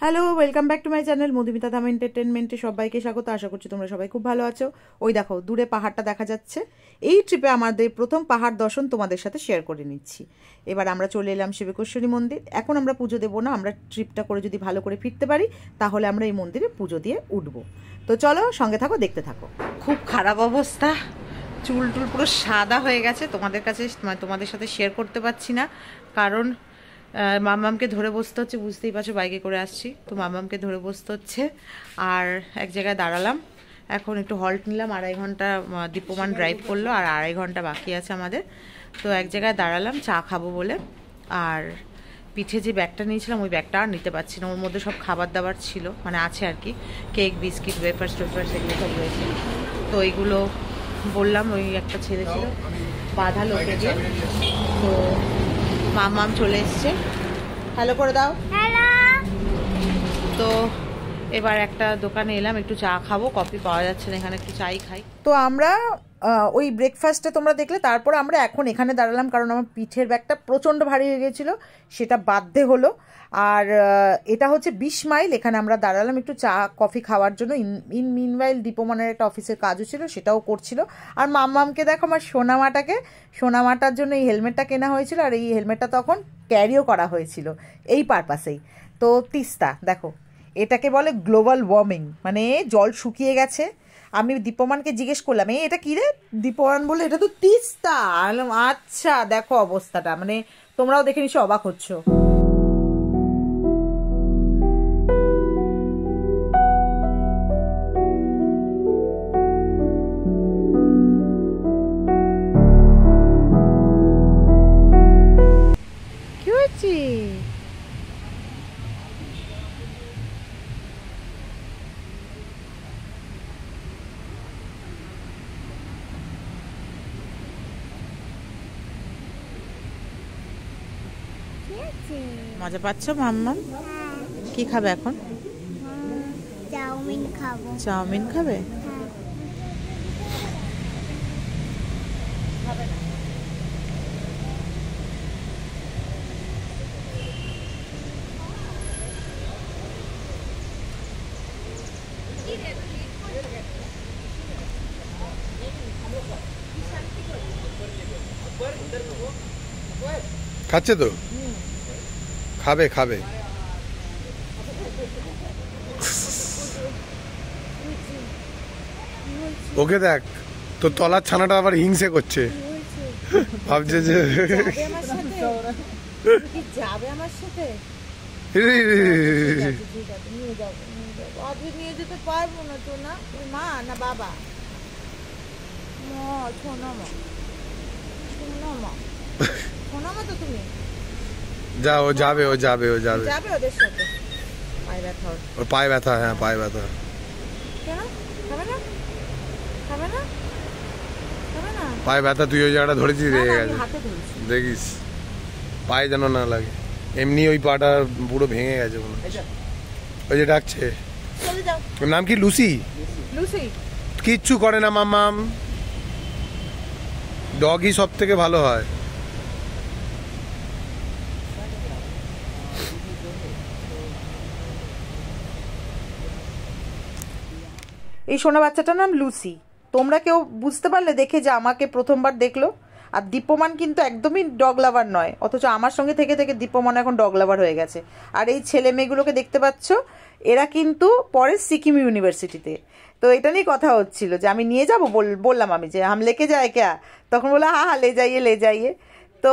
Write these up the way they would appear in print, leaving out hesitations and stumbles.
Hello, welcome back to my channel Madhumita Dham এন্টারটেনমেন্টে সবাইকে স্বাগত। আশা করছি তোমরা সবাই খুব ভালো আছো। ওই দেখো দূরে পাহাড়টা দেখা যাচ্ছে। এই ট্রিপে আমাদের প্রথম পাহাড় দর্শন তোমাদের সাথে শেয়ার করে নিচ্ছি। এবার আমরা চলে এলাম শিবেশ্বরী মন্দির। এখন আমরা পুজো দেবো না, আমরা ট্রিপটা করে যদি ভালো করে ফিরতে পারি তাহলে আমরা এই মন্দিরে পুজো দিয়ে উঠবো। তো চলো সঙ্গে থাকো, দেখতে থাকো। খুব খারাপ অবস্থা, চুল টুল পুরো সাদা হয়ে গেছে। তোমাদের সাথে শেয়ার করতে পারছি না, কারণ মাম্মামকে ধরে বসতে হচ্ছে। বুঝতেই পারছো বাইকে করে আসছি, তো মাম্মামকে ধরে বসতে হচ্ছে। আর এক জায়গায় দাঁড়ালাম, এখন একটু হল্ট নিলাম। 2.5 ঘন্টা দীপমান ড্রাইভ করলো, আর 2.5 ঘন্টা বাকি আছে আমাদের। তো এক জায়গায় দাঁড়ালাম চা খাবো বলে। আর পিঠে যে ব্যাগটা নিয়েছিলাম ওই ব্যাগটা আর নিতে পারছি না, ওর মধ্যে সব খাবার দাবার ছিল, মানে আছে আর কি, কেক বিস্কিট ওয়েফার্স টোফার্স এগুলো সব রয়েছে। তো এইগুলো বললাম, ওই একটা ছেলে ছিল বাধা লোকে দিয়ে। তো মাম্মাম চলে এসছে, হ্যালো করে দাও। তো এবার একটা দোকানে এলাম, একটু চা খাবো, কফি পাওয়া যাচ্ছে না এখানে, একটু চাই খাই। তো আমরা ওই ব্রেকফাস্টে তোমরা দেখলে, তারপর আমরা এখন এখানে দাঁড়ালাম, কারণ আমার পিঠের ব্যাগটা প্রচণ্ড ভারী হয়ে গিয়েছিলো, সেটা বাধ্য হলো। আর এটা হচ্ছে 20 মাইল, এখানে আমরা দাঁড়ালাম একটু চা কফি খাওয়ার জন্য। মিনওয়াইল দীপমানের একটা অফিসের কাজও ছিল, সেটাও করছিল। আর মাম্মামকে দেখো, আমার সোনামাটার জন্য এই হেলমেটটা কেনা হয়েছিল, আর এই হেলমেটটা তখন ক্যারিও করা হয়েছিল এই পারপাসেই। তো তিস্তা দেখো, এটাকে বলে গ্লোবাল ওয়ার্মিং, মানে জল শুকিয়ে গেছে। আমি দীপমানকে জিজ্ঞেস করলাম, এটা কী রে? দীপমান বলে এটা তো তিস্তা। আচ্ছা, দেখো অবস্থাটা, মানে তোমরাও দেখে নিশ্চয় অবাক হচ্ছ। কি হয়েছে? মজা পাচ্ছ মাম্মাম? কি খাবে এখন? চাউমিন খাবো। চাউমিন খাবে? খাচ্ছে তো, খাবে খাবে। ওকে দেখ, তো তলার ছানাটা আবার হিংসে করছে, ভাবছে যে যাবে আমার সাথে। নিয়ে যেতে পারবো না তো, না মা না বাবা, তো তুমি যা, ও যাবে ও যাবে ও যাবে যাবে ওদের সাথে। পায়ে ব্যথা, ওর পায়ে ব্যথা, হ্যাঁ পায়ে ব্যথা। কেন খাবে না? খাবে না? খাবে না? পায়ে ব্যথা, তুই ওই জায়গাটা ধরেছিস, রেগে গেছে, হাতে ধরেছি, দেখিস পায়ে যেন না লাগে। এমনি ওই পাটা পুরো ভেঙে গেছে মনে হয়। ওই যে ডাকছে, চলে যাও। ওর নাম কি? লুসি। লুসি কিচ্ছু করে না মাম্মাম, ডগই সব থেকে ভালো হয়। এই সোনা বাচ্চাটার নাম লুসি। তোমরা কেউ বুঝতে পারলে দেখে যে আমাকে প্রথমবার দেখলো? আর দীপমান কিন্তু একদমই ডগ লাভার নয়, অথচ আমার সঙ্গে থেকে থেকে দীপমান এখন ডগ লাভার হয়ে গেছে। আর এই ছেলে মেয়েগুলোকে দেখতে পাচ্ছ, এরা কিন্তু পরে সিকিম ইউনিভার্সিটিতে। তো এটা নিয়ে কথা হচ্ছিল যে আমি নিয়ে যাব, বললাম আমি যে হাম লেকে যায় ক্যা? তখন বললো হ্যাঁ লে যাইয়ে। তো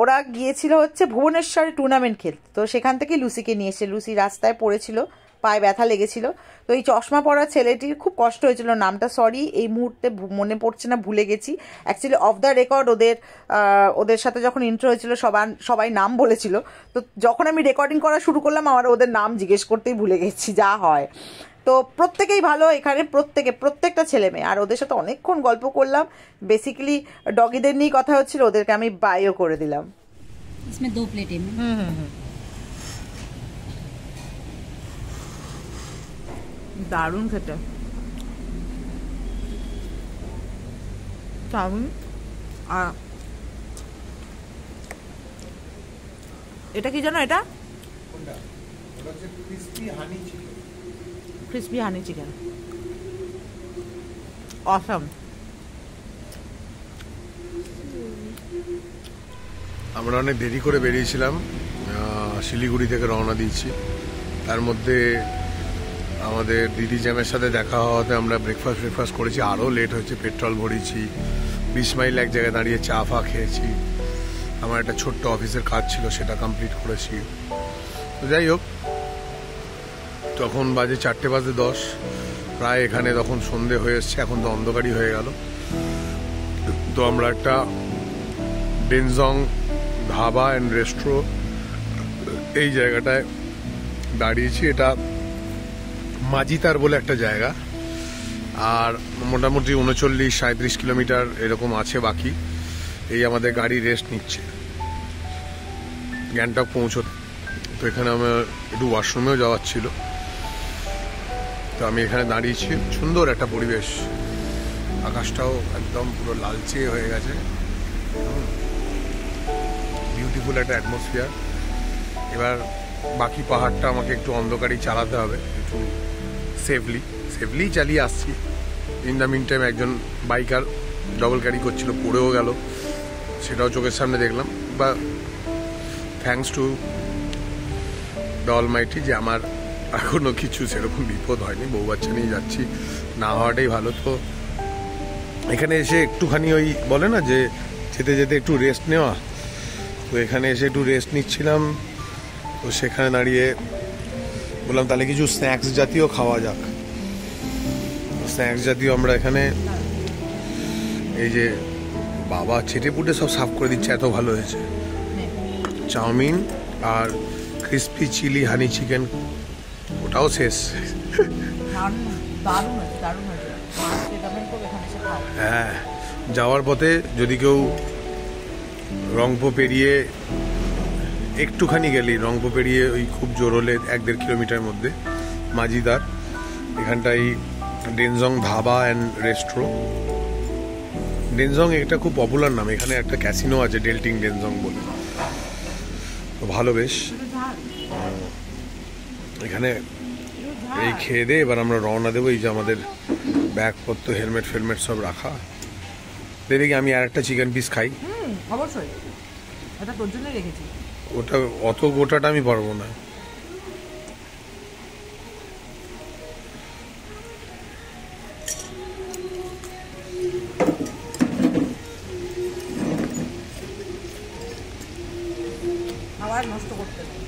ওরা গিয়েছিল হচ্ছে ভুবনেশ্বরে টুর্নামেন্ট খেলতে, তো সেখান থেকে লুসিকে নিয়ে এসে, লুসি রাস্তায় পড়েছিল, পায়ে ব্যথা লেগেছিল। তো এই চশমা পরা ছেলেটির খুব কষ্ট হয়েছিল, নামটা সরি এই মুহূর্তে মনে পড়ছে না, ভুলে গেছি। অ্যাকচুয়ালি অফ দ্য রেকর্ড ওদের সাথে যখন ইন্ট্রো হয়েছিল সবাই নাম বলেছিল, তো যখন আমি রেকর্ডিং করা শুরু করলাম আমার ওদের নাম জিজ্ঞেস করতেই ভুলে গেছি, যা হয়। তো প্রত্যেকেই ভালো এখানে, প্রত্যেকটা ছেলে মেয়ে। আর ওদের সাথে অনেকক্ষণ গল্প করলাম, বেসিক্যালি ডগিদের নিয়েই কথা হচ্ছিল, ওদেরকে আমি বাইও করে দিলাম। इसमें 2 प्लेटें में। দারুণ খেতে চাউমিন। আর এটা কি জানো, এটা ক্রিসপি হানি চিকেন, অসাম। আমরা অনেক দেরি করে বেরিয়েছিলাম, শিলিগুড়ি থেকে রওনা দিয়েছি। তার মধ্যে আমাদের দিদি জ্যামের সাথে দেখা হওয়াতে আমরা ব্রেকফাস্ট করেছি, আরও লেট হয়েছে, পেট্রোল ভরিয়েছি, 20 মাইল এক জায়গায় দাঁড়িয়ে চা ফা খেয়েছি। আমার একটা ছোট্ট অফিসের কাজ ছিল, সেটা কমপ্লিট করেছি। তো যাই হোক, তখন বাজে 4:10, প্রায় এখানে তখন সন্ধে হয়ে এসছে, এখন তো অন্ধকারই হয়ে গেল। তো আমরা একটা ডেনজং ধাবা অ্যান্ড রেস্ট্রো এই জায়গাটায় দাঁড়িয়েছি। এটা মাজিতার বলে একটা জায়গা, আর মোটামুটি 39-37 কিলোমিটার এরকম আছে বাকি। এই আমাদের গাড়ি রেস্ট নিচ্ছে গ্যাংটক পৌঁছতে। তো এখানে আমার একটু ওয়াশরুমেও যাওয়ার ছিল, তো আমি এখানে দাঁড়িয়েছি। সুন্দর একটা পরিবেশ, আকাশটাও একদম পুরো লালচে হয়ে গেছে, বিউটিফুল একটা অ্যাটমসফিয়ার। এবার বাকি পাহাড়টা আমাকে একটু অন্ধকারেই চালাতে হবে, একটু সেফলি চালিয়ে আসছি। ইন দ্য মিন টাইম একজন বাইকার ডবল ক্যারি করছিল, পড়েও গেল, সেটাও চোখের সামনে দেখলাম। বা থ্যাঙ্কস টু দ্য অলমাইটি যে আমার এখনো কিছু সেরকম বিপদ হয়নি, বউ বাচ্চা নিয়ে যাচ্ছি, না হওয়াটাই ভালো। তো এখানে এসে একটুখানি ওই বলে না যে যেতে যেতে একটু রেস্ট নেওয়া, তো এখানে এসে একটু রেস্ট নিচ্ছিলাম। তো সেখানে দাঁড়িয়ে বললাম তাহলে কিছু স্ন্যাক্স জাতীয় খাওয়া যাক। স্ন্যাক্স জাতীয় আমরা এখানে এই যে বাবা চেটে পুটে সব সাফ করে দিচ্ছে, এত ভালো হয়েছে। চাউমিন আর ক্রিসপি চিলি হানি চিকেন, ওটাও শেষ। হ্যাঁ, যাওয়ার পথে যদি কেউ রংপো পেরিয়ে একটুখানি গেলি, রংপো পেরিয়ে ওই খুব জোর হলে 1-1.5 কিলোমিটার মধ্যে মাজিদার, এখানটাই ডেনজং ধাবা অ্যান্ড রেস্ট্রো। ডেনজং এটা খুব পপুলার নাম, এখানে একটা ক্যাসিনো আছে ডেল্টিং ডেনজং বলে, তো ভালো বেশ। এখানে এই খেয়ে দিয়ে এবার আমরা রওনা দেবো। এই যে আমাদের ব্যাগপত্র, হেলমেট ফেলমেট সব রাখা। দেখি আমি আর একটা চিকেন পিস খাই। অবশ্যই, এটা তোর জন্য রেখেছি। ওটা অত গোটাটা আমি পারবো না। খাবার নষ্ট করতে নেই,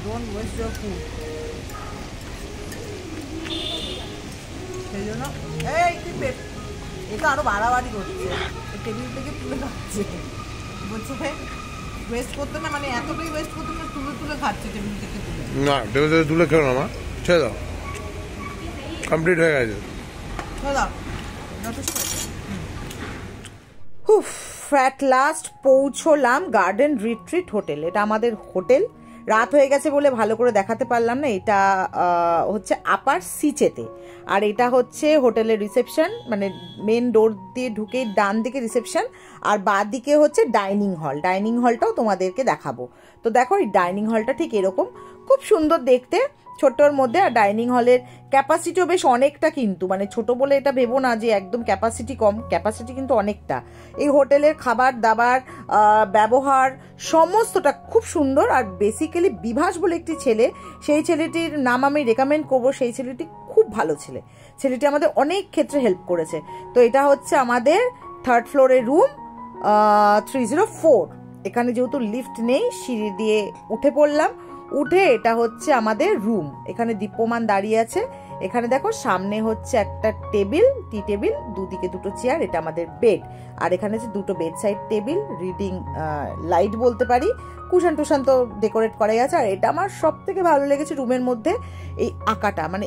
ডোন্ট ওয়েস্ট ইওর ফুড। সেই জন্য এই কি পেট, এটা আরো বাড়াবাড়ি করছে, টেবিল থেকে তুলে খাচ্ছে, বলছে ওয়েস্ট করতে না, মানে এতটাই ওয়েস্ট করতে না, তুলে তুলে খাচ্ছে টেবিল থেকে তুলে। না, টেবিল থেকে তুলে খেলো না মা, ছেড়ে দাও, কমপ্লিট হয়ে গেছে। অ্যাট লাস্ট পৌঁছলাম গার্ডেন রিট্রিট হোটেল। এটা আমাদের হোটেল। রাত হয়ে গেছে বলে ভালো করে দেখাতে পারলাম না। এটা হচ্ছে আপার সিচেতে, আর এটা হচ্ছে হোটেলের রিসেপশন, মানে মেন ডোর দিয়ে ঢুকে ডান দিকে রিসেপশন, আর বাঁ দিকে হচ্ছে ডাইনিং হল। ডাইনিং হলটাও তোমাদেরকে দেখাবো। তো দেখো এই ডাইনিং হলটা ঠিক এরকম, খুব সুন্দর দেখতে, ছোট্টর মধ্যে। আর ডাইনিং হলের ক্যাপাসিটিও বেশ অনেকটা, কিন্তু মানে ছোট বলে এটা ভেবো না যে একদম ক্যাপাসিটি কম, ক্যাপাসিটি কিন্তু অনেকটা। এই হোটেলের খাবার দাবার, ব্যবহার সমস্তটা খুব সুন্দর। আর বেসিক্যালি বিভাস বলে একটি ছেলে, সেই ছেলেটির নাম আমি রেকমেন্ড করবো। সেই ছেলেটি খুব ভালো ছেলে, ছেলেটি আমাদের অনেক ক্ষেত্রে হেল্প করেছে। তো এটা হচ্ছে আমাদের 3rd ফ্লোরের রুম 304। এখানে যেহেতু লিফট নেই, সিঁড়ি দিয়ে উঠে পড়লাম। উঠে এটা হচ্ছে আমাদের রুম। এখানে দীপ্যমান দাঁড়িয়ে আছে। এখানে দেখো সামনে হচ্ছে একটা টেবিল, টি টেবিল, দুদিকে দুটো চেয়ার, এটা আমাদের বেড। আর এখানে হচ্ছে দুটো bed side table, reading light বলতে পারি, কুশন টুশন তো ডেকোরেট করাই আছে। আর এটা আমার সব থেকে ভালো লেগেছে রুমের মধ্যে এই আঁকাটা, মানে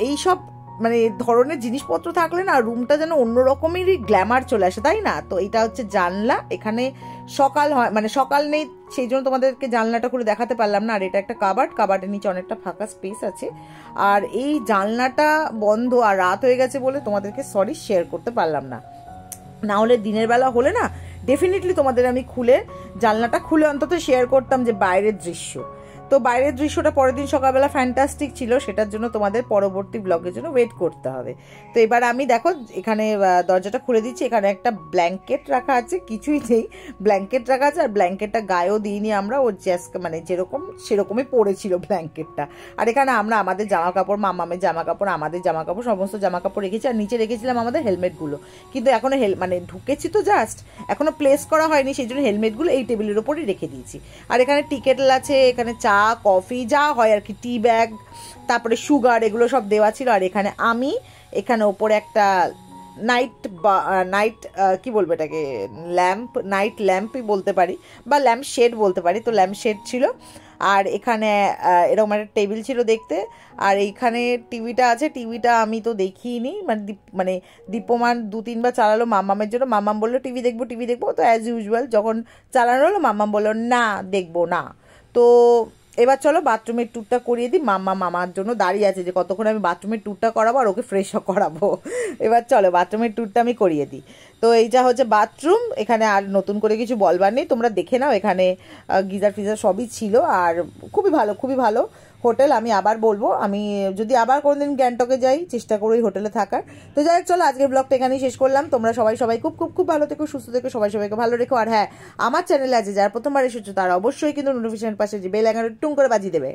এই সব মানে ধরনের জিনিসপত্র থাকলে না রুমটা যেন অন্যরকমেরই গ্ল্যামার চলে আসে, তাই না? তো এটা হচ্ছে জানলা। এখানে সকাল হয়, মানে সকাল নেই, সেই জন্য তোমাদেরকে জানলাটা খুলে দেখাতে পারলাম না। আর এটা একটা কাবার্ড, কাবার্ডের নিচে অনেকটা ফাঁকা স্পেস আছে। আর এই জানলাটা বন্ধ, আর রাত হয়ে গেছে বলে তোমাদেরকে সরি শেয়ার করতে পারলাম না। না হলে দিনের বেলা হলে না ডেফিনেটলি তোমাদের আমি খুলে জানলাটা খুলে অন্তত শেয়ার করতাম যে বাইরের দৃশ্য। তো বাইরের দৃশ্যটা পরের দিন সকালবেলা ফ্যান্টাস্টিক ছিল, সেটার জন্য তোমাদের পরবর্তী ব্লগের জন্য ওয়েট করতে হবে। তো এবার আমি দেখো এখানে দরজাটা খুলে দিচ্ছি, এখানে একটা ব্ল্যাঙ্কেট রাখা আছে, কিছুই নেই, ব্ল্যাঙ্কেট রাখা আছে, আর ব্ল্যাঙ্কেটটা গায়েও দিইনি আমরা, ও জাস্ট মানে যেরকম সেরকমই পড়েছিল ব্ল্যাঙ্কেটটা। আর এখানে আমরা আমাদের জামা কাপড়, মামামের জামা কাপড়, আমাদের জামা কাপড়, সমস্ত জামা কাপড় রেখেছি, আর নিচে রেখেছিলাম আমাদের হেলমেটগুলো, কিন্তু এখনো মানে ঢুকেছি তো জাস্ট, এখনো প্লেস করা হয়নি, সেই জন্য হেলমেটগুলো এই টেবিলের ওপরই রেখে দিয়েছি। আর এখানে টি কেটল আছে, এখানে চা কফি যা হয় আর কি, টি ব্যাগ, তারপরে সুগার, এগুলো সব দেওয়া ছিল। আর এখানে আমি এখানে ওপরে একটা নাইট কি বলবো এটাকে, নাইট ল্যাম্পই বলতে পারি, বা ল্যাম্প শেড বলতে পারি, তো ল্যাম্প শেড ছিল। আর এখানে এরকম একটা টেবিল ছিল দেখতে, আর এইখানে টিভিটা আছে, টিভিটা আমি তো দেখিনি, মানে দীপমান 2-3 বার চালালো মাম্মামের জন্য, মাম্মাম বললো টিভি দেখবো, তো অ্যাজ ইউজুয়াল যখন চালানো হলো মাম্মাম বললো না দেখবো না। তো এবার চলো বাথরুমের ট্যুরটা করিয়ে দিই, মামার জন্য দাঁড়িয়ে আছে যে কতক্ষণ আমি বাথরুমের ট্যুরটা করাবো আর ওকে ফ্রেশ করাবো। এবার চলো বাথরুমের ট্যুরটা আমি করিয়ে দিই। তো এইটা হচ্ছে বাথরুম, এখানে আর নতুন করে কিছু বলবার নেই, তোমরা দেখে নাও, এখানে গিজার ফিজার সবই ছিল, আর খুবই ভালো হোটেল। আমি আবার বলবো, আমি যদি আবার কোনোদিন গ্যাংটকে যাই চেষ্টা করি ওই হোটেলে থাকার। তো যাই হোক চলো আজকের ব্লগটা এখানেই শেষ করলাম। তোমরা সবাই খুব ভালো থেকো, সুস্থ থেকো, সবাইকে ভালো রেখো। আর হ্যাঁ, আমার চ্যানেলে আছে যারা প্রথমবার এসেছো তারা অবশ্যই কিন্তু নোটিফিকেশন পাশে যে বেল আইকনটা টুং করে বাজিয়ে দেবে।